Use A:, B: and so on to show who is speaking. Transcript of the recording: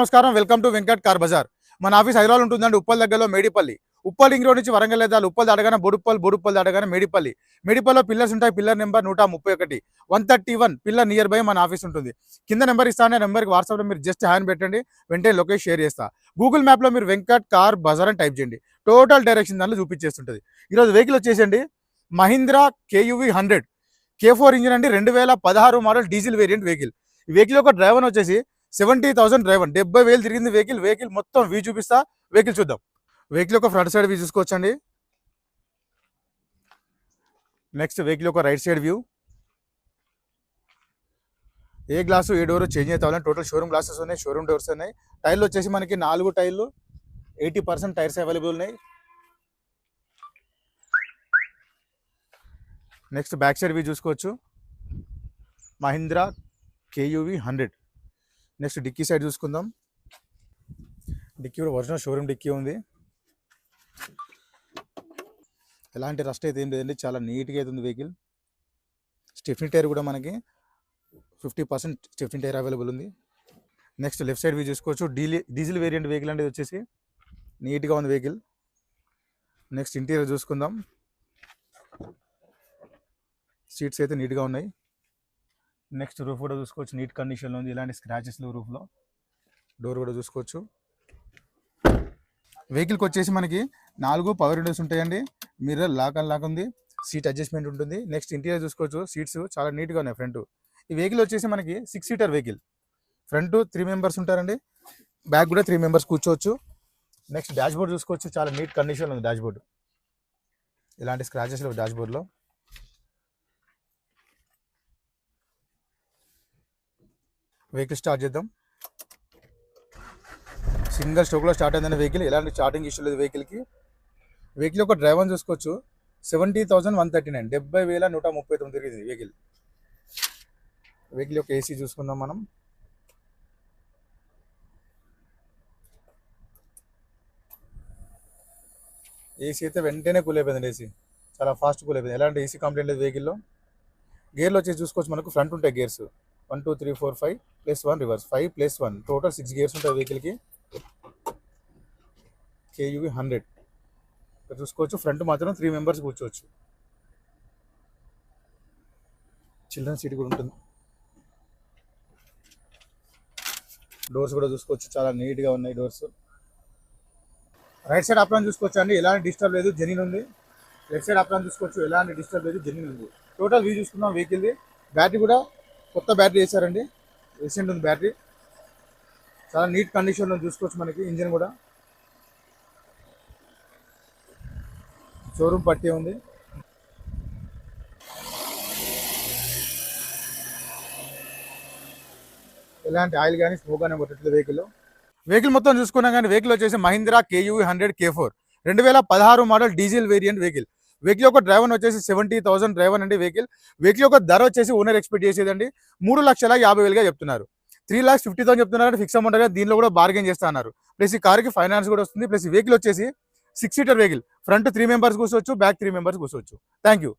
A: నమస్కారం, welcome to Venkat car Bazaar. మన office Hyderabad ఉంటుందండి, ఉప్పల్ దగ్గరలో మేడిపల్లి. ఉప్పల్ రింగ్ రోడ్ నుంచి వరంగల్ వెళ్తారు. ఉప్పల్ దాటగానే బొడుప్పల్ దాటగానే మేడిపల్లి. మేడిపల్లిలో పిల్లర్స్ ఉంటాయి. Pillar number 131 131 pillar near by మన ఆఫీస్ ఉంటుంది. కింద నెంబర్ ఇస్తాను, నెంబర్కి వాట్సాప్లో మీరు జస్ట్ హ్యాండ్ పెట్టండి, వెంటనే లొకేషన్ షేర్ చేస్తా. గూగుల్ మ్యాప్లో మీరు వెంకట్ కార్ బజార్ అని టైప్ చేయండి, టోటల్ డైరెక్షన్ దాంట్లో చూపించేస్తుంటుంది. ఈరోజు వెహికల్ వచ్చేసండి మహీంద్రా KUV 100 K4 ఇంజిన్ అండి, 2016 మోడల్ డీజిల్ వేరియంట్ వెహికల్. ఈ వెహికల్ యొక్క డ్రైవర్ వచ్చేసి 70,000 డ్రైవర్, 70,000 తిరిగింది వెహికల్ మొత్తం వ్యూ చూపిస్తా. వెహికల్ చూద్దాం. వెహికల్ యొక్క ఫ్రంట్ సైడ్ వ్యూ చూసుకోవచ్చండి. నెక్స్ట్ వెహికల్ యొక్క రైట్ సైడ్ వ్యూ. ఏ గ్లాసు ఏ డోర్ చేంజ్ అవుతామని టోటల్ షోరూమ్ గ్లాసెస్ ఉన్నాయి, షోరూమ్ డోర్స్ ఉన్నాయి. టైర్లు వచ్చేసి మనకి 4 టైర్లు 80% టైర్స్ అవైలబుల్ ఉన్నాయి. నెక్స్ట్ బ్యాక్ సైడ్ వ్యూ చూసుకోవచ్చు, Mahindra KUV 100. Next dickey side చూసుకుందాం. డిక్కీ కూడా ఒరిజినల్ షోరూమ్ డిక్కీ ఉంది. ఎలాంటి రస్ట్ అయితే ఏం లేదండి, చాలా నీట్గా అవుతుంది వెహికల్. స్టెఫ్నీ టైర్ కూడా మనకి 50% స్టెఫ్నీ టైర్ అవైలబుల్ ఉంది. నెక్స్ట్ లెఫ్ట్ సైడ్ వ్యూ చూసుకోవచ్చు, డీజిల్ వేరియంట్ వెహికల్ అంటే వచ్చేసి నీట్గా ఉంది వెహికల్. నెక్స్ట్ ఇంటీరియర్ చూసుకుందాం. సీట్స్ అయితే నీట్గా ఉన్నాయి. నెక్స్ట్ రూఫ్ కూడా చూసుకోవచ్చు, నీట్ కండిషన్లో ఉంది, ఇలాంటి స్క్రాచెస్ రూఫ్లో. డోర్ కూడా చూసుకోవచ్చు. వెహికల్కి వచ్చేసి మనకి 4 పవర్ విండోస్ ఉంటాయండి. మిర్రర్ లాక్ అండ్ లాక్ ఉంది, సీట్ అడ్జస్ట్మెంట్ ఉంటుంది. నెక్స్ట్ ఇంటీరియర్ చూసుకోవచ్చు, సీట్స్ చాలా నీట్గా ఉన్నాయి. ఫ్రంట్ ఈ వెహికల్ వచ్చేసి మనకి 6 సీటర్ వెహికల్. ఫ్రంట్ 3 మెంబర్స్ ఉంటారండి, బ్యాక్ కూడా 3 మెంబర్స్ కూర్చోవచ్చు. నెక్స్ట్ డాష్ బోర్డ్ చూసుకోవచ్చు, చాలా నీట్ కండిషన్లో ఉంది డాష్ బోర్డు, ఇలాంటి స్క్రాచెస్ లేవు డాష్ బోర్డ్లో. వెహికల్ స్టార్ట్ చేద్దాం. సింగిల్ స్ట్రోక్లో స్టార్ట్ అయిందని వెహికల్, ఎలాంటి స్టార్టింగ్ ఇష్యూ లేదు వెహికల్కి. వెహికల్ యొక్క డ్రైవర్ చూసుకోవచ్చు, 70,139 70,139 తిరిగింది వెహికల్. వెహికల్ యొక్క ఏసీ చూసుకుందాం మనం. ఏసీ అయితే వెంటనే కూల్ అయిపోయింది, ఏసీ చాలా ఫాస్ట్ కూల్ అయిపోయింది, ఎలాంటి ఏసీ కంప్లైంట్ లేదు వెహికల్లో. గేర్లు వచ్చేసి చూసుకోవచ్చు, మనకు ఫ్రంట్ ఉంటాయి గేర్స్ 1 2 3 4 5 +1 రివర్స్ 5 +1 టోటల్ 6 గేర్స్ ఉంటాయి వెహికల్కి. KUV 100 ఇక్కడ చూసుకోవచ్చు, ఫ్రంట్ మాత్రం 3 మెంబర్స్ కూర్చోవచ్చు. చిల్డ్రన్ సీట్ కూడా ఉంటుంది. డోర్స్ కూడా చూసుకోవచ్చు, చాలా నీట్గా ఉన్నాయి డోర్స్. రైట్ సైడ్ అప్రాన్ చూసుకోవచ్చు అండి, ఎలాంటి డిస్టర్బ్ లేదు, జెన్యూన్ ఉంది. లెఫ్ట్ సైడ్ అప్రాన్ చూసుకోవచ్చు, ఎలాంటి డిస్టర్బ్ లేదు, జెన్యూన్ ఉంది. టోటల్ వ్యూ చూసుకున్నాం వెహికల్ది. బ్యాటరీ కూడా కొత్త బ్యాటరీ వేసారండి, రీసెంట్ ఉంది బ్యాటరీ, చాలా నీట్ కండిషన్లో చూసుకోవచ్చు. మనకి ఇంజిన్ కూడా షోరూమ్ పట్టి ఉంది. ఎలాంటి ఆయిల్ కానీ స్మోక్ కానీ కొట్టట్లేదు వెహికల్. వెహికల్ మొత్తం చూసుకున్నాం కానీ వెహికల్ వచ్చేసి Mahindra KUV 100 K4 2016 model diesel variant vehicle. Vehicle యొక్క డ్రైవర్ వచ్చేసి 70,000 డ్రైవర్ అండి వెహికల్. వెహికల్ యొక్క ధర వచ్చేసి ఓనర్ ఎక్స్పెక్ట్ చేసేదండి 3,50,000గా చెప్తున్నారు. 3,50,000 చెప్తున్నారు ఫిక్స్ అమౌంట్ గా, దీనిలో కూడా బార్గెన్ చేస్తా అన్నారు. ప్లస్ ఈ కార్కి ఫైనాన్స్ కూడా వస్తుంది. ప్లస్ ఈ వెహికల్ వచ్చేసి 6 సీటర్ వెహికల్, ఫ్రంట్ 3 మెంబర్స్ కూర్చోవచ్చు, బ్యాక్ 3 మెంబర్స్ కూర్చోవచ్చు. Thank you.